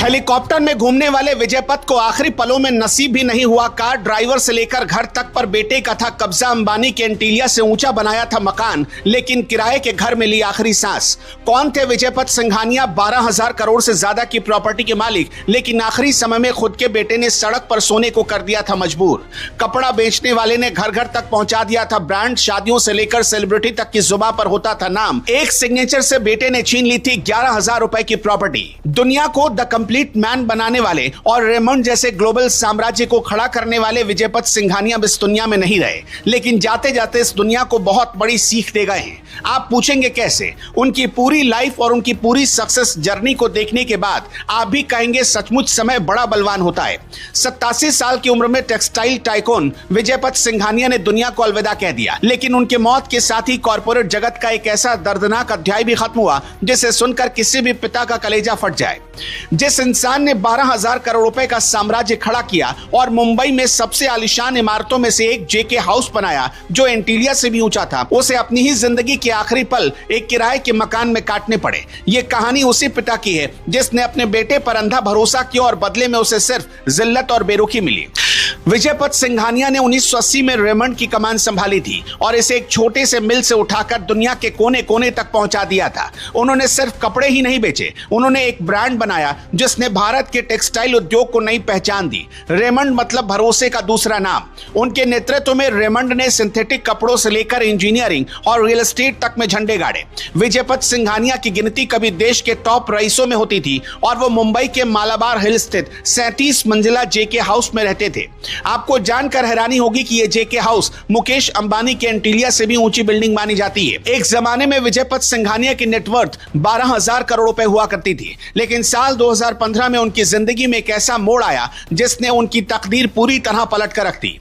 Helicopter में घूमने वाले विजय पथ को आखिरी पलों में नसीब भी नहीं हुआ कार ड्राइवर से लेकर घर तक पर बेटे का था कब्जा। अंबानी के एंटीलिया से ऊंचा बनाया था मकान, लेकिन किराए के घर में ली आखिरी सांस। कौन थे विजय पथ सिंघानिया? 12,000 करोड़ से ज्यादा की प्रॉपर्टी के मालिक, लेकिन आखिरी समय में खुद के बेटे ने सड़क पर सोने को कर दिया था मजबूर। कपड़ा बेचने वाले ने घर घर तक पहुंचा दिया था ब्रांड, शादियों से लेकर सेलिब्रिटी तक की जुबान पर होता था नाम। एक सिग्नेचर से बेटे ने छीन ली थी 11,000 रुपए की प्रॉपर्टी। दुनिया को द कंप्लीट मैन बनाने वाले और रेमंड जैसे ग्लोबल साम्राज्य को खड़ा करने वाले विजय पथ सिंघानिया इस दुनिया में नहीं रहे, लेकिन जाते जाते इस दुनिया को बहुत बड़ी सीख दे गए हैं। आप पूछेंगे कैसे? उनकी पूरी लाइफ और उनकी पूरी सक्सेस जर्नी को देखने के बाद आप भी कहेंगे सचमुच समय बड़ा बलवान होता है। 87 साल की उम्र में टेक्सटाइल टाइकून विजय पथ सिंघानिया ने दुनिया को अलविदा कह दिया, लेकिन उनके मौत के साथ ही कॉर्पोरेट जगत का एक ऐसा दर्दनाक अध्याय भी खत्म हुआ जिसे सुनकर किसी भी पिता का कलेजा फट जाए। जिस इंसान ने 12,000 करोड़ रुपए का साम्राज्य खड़ा किया और मुंबई में सबसे आलीशान इमारतों में से एक जेके हाउस बनाया जो एंटीलिया से भी ऊंचा था, उसे अपनी ही जिंदगी के आखिरी पल एक किराए के मकान में काटने पड़े। ये कहानी उसी पिता की है जिसने अपने बेटे पर अंधा भरोसा किया और बदले में उसे सिर्फ जिल्लत और बेरुखी मिली। विजय पथ सिंघानिया ने 1980 में रेमंड की कमान संभाली थी और इसे एक छोटे से मिल से उठाकर दुनिया के कोने कोने तक पहुंचा दिया था। उन्होंने सिर्फ कपड़े ही नहीं बेचे, उन्होंने एक ब्रांड बनाया जिसने भारत के टेक्सटाइल उद्योग को नई पहचान दी। रेमंड मतलब भरोसे का दूसरा नाम। उनके नेतृत्व में रेमंड ने सिंथेटिक कपड़ों से लेकर इंजीनियरिंग और रियल एस्टेट तक में झंडे गाड़े। विजय पथ सिंघानिया की गिनती कभी देश के टॉप रईसों में होती थी और वो मुंबई के मालाबार हिल स्थित 37 मंजिला जेके हाउस में रहते थे। आपको जानकर हैरानी होगी कि यह जेके हाउस मुकेश अंबानी के एंटीलिया से भी ऊंची बिल्डिंग मानी जाती है। एक जमाने में विजय पथ सिंघानिया की नेटवर्थ 12,000 करोड़ रुपए हुआ करती थी, लेकिन साल 2015 में उनकी जिंदगी में एक ऐसा मोड़ आया जिसने उनकी तकदीर पूरी तरह पलट कर रख दी।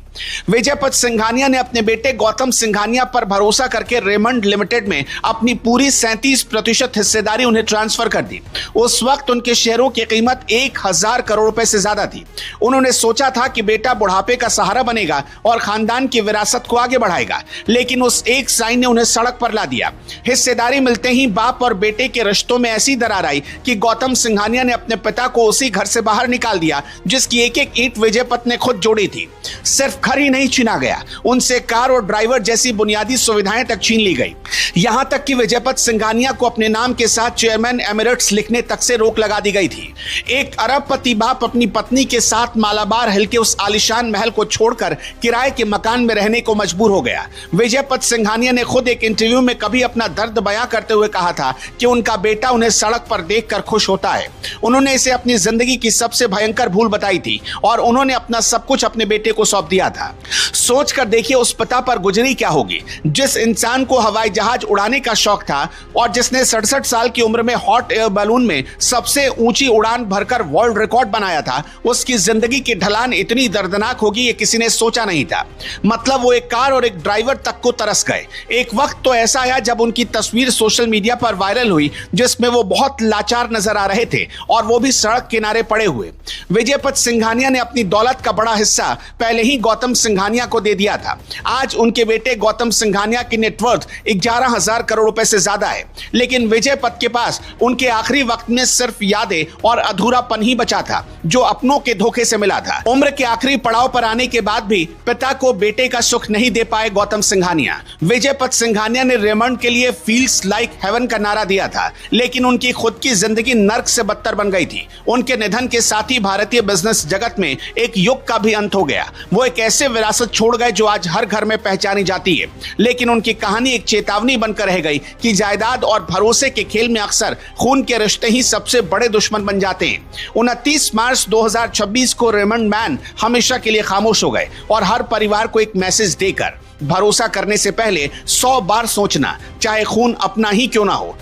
विजय पथ सिंघानिया ने अपने बेटे गौतम सिंघानिया पर भरोसा करके रेमंड लिमिटेड में अपनी पूरी 37% हिस्सेदारी उन्हें ट्रांसफर कर दी। उस वक्त उनके शेयरों की कीमत 1,000 करोड़ रुपए से ज्यादा थी। उन्होंने सोचा था कि बेटा बुढ़ापे का सहारा बनेगा और खानदान की विरासत को आगे बढ़ाएगा, लेकिन उस एक साइन ने उन्हें सड़क पर ला दिया। हिस्सेदारी मिलते ही बाप और बेटे के रिश्तों में ऐसी दरार आई कि गौतम सिंघानिया ने अपने पिता को उसी घर से बाहर निकाल दिया जिसकी एक एक ईंट विजय पथ ने खुद जोड़ी थी। सिर्फ घर ही नहीं छीना गया, उनसे कार और ड्राइवर जैसी बुनियादी सुविधाएं तक छीन ली गई। यहां तक कि विजय पथ सिंघानिया को अपने नाम के साथ चेयरमैन एमिरेट्स लिखने तक से रोक लगा दी गई थी। एक अरबपति बाप अपनी पत्नी के साथ मालाबार हिल के उस आलीशान महल को छोड़कर किराए के मकान में रहने को मजबूर हो गया। विजय पथ सिंघानिया ने खुद एक इंटरव्यू में कभी अपना दर्द बयां करते हुए कहा था कि उनका बेटा उन्हें सड़क पर देखकर खुश होता है। उन्होंने इसे अपनी जिंदगी की सबसे भयंकर भूल बताई थी और उन्होंने अपना सब कुछ अपने बेटे को सौंप दिया था। सोच कर देखिए उस पिता पर गुजरी क्या होगी जिस इंसान को हवाई जहाज उड़ाने का शौक था और जिसने 67 साल की उम्र में हॉट एयर बैलून में सबसे ऊंची उड़ान भरकर वर्ल्ड रिकॉर्ड बनाया था। उसकी जिंदगी की ढलान इतनी दर्दनाक होगी ये किसी ने सोचा नहीं था। मतलब वो एक कार और एक ड्राइवर तक को तरस गए। एक वक्त तो ऐसा आया जब उनकी तस्वीर सोशल मीडिया पर वायरल हुई जिसमें वो बहुत लाचार नजर आ रहे थे और वो भी सड़क किनारे पड़े हुए। विजय पथ सिंघानिया ने अपनी दौलत का बड़ा हिस्सा पहले ही गौतम सिंघानिया को दे दिया था। आज उनके बेटे गौतम सिंघानिया की नेटवर्थ 11,000 करोड़ रुपए से ज्यादा है, लेकिन विजय पथ के पास उनके आखिरी वक्त में सिर्फ यादें और अधूरापन ही बचा था जो अपनों के धोखे से मिला था। उम्र के आखिरी पड़ाव पर आने के बाद भी पिता को बेटे का सुख नहीं दे पाए गौतम सिंघानिया। विजय पथ सिंघानिया ने रेमंड के लिए फील्स लाइक हेवन का नारा दिया था, लेकिन उनकी खुद की जिंदगी नर्क से बदतर बन गई थी। उनके निधन के साथ ही भारतीय बिजनेस जगत में एक युग का भी अंत हो गया। वो एक ऐसे विरासत छोड़ गए जो आज हर घर में पहचानी जाती है, लेकिन उनकी कहानी एक चेतावनी बनकर रह गई कि जायदाद और भरोसे के खेल में अक्सर खून के रिश्ते ही सबसे बड़े दुश्मन बन जाते हैं। 29 मार्च 2026 को रेमंड मैन हमेशा के लिए खामोश हो गए और हर परिवार को एक मैसेज देकर भरोसा करने से पहले 100 बार सोचना, चाहे खून अपना ही क्यों ना हो।